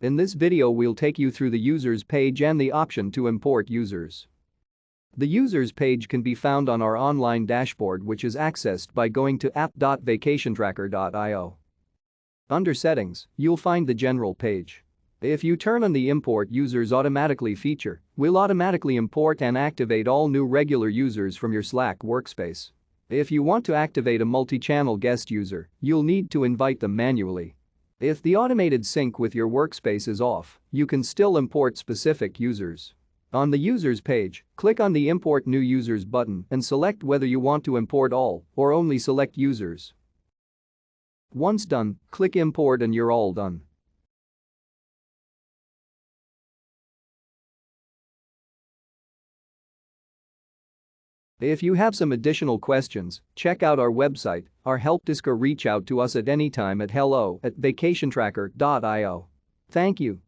In this video we'll take you through the users page and the option to import users. The users page can be found on our online dashboard, which is accessed by going to app.vacationtracker.io. Under settings, you'll find the general page. If you turn on the import users automatically feature, we'll automatically import and activate all new regular users from your Slack workspace. If you want to activate a multi-channel guest user, you'll need to invite them manually. If the automated sync with your workspace is off, you can still import specific users. On the users page, click on the Import New Users button and select whether you want to import all or only select users. Once done, click Import and you're all done. If you have some additional questions, check out our website, our Helpdesk, or reach out to us at any time at hello@vacationtracker.io. Thank you.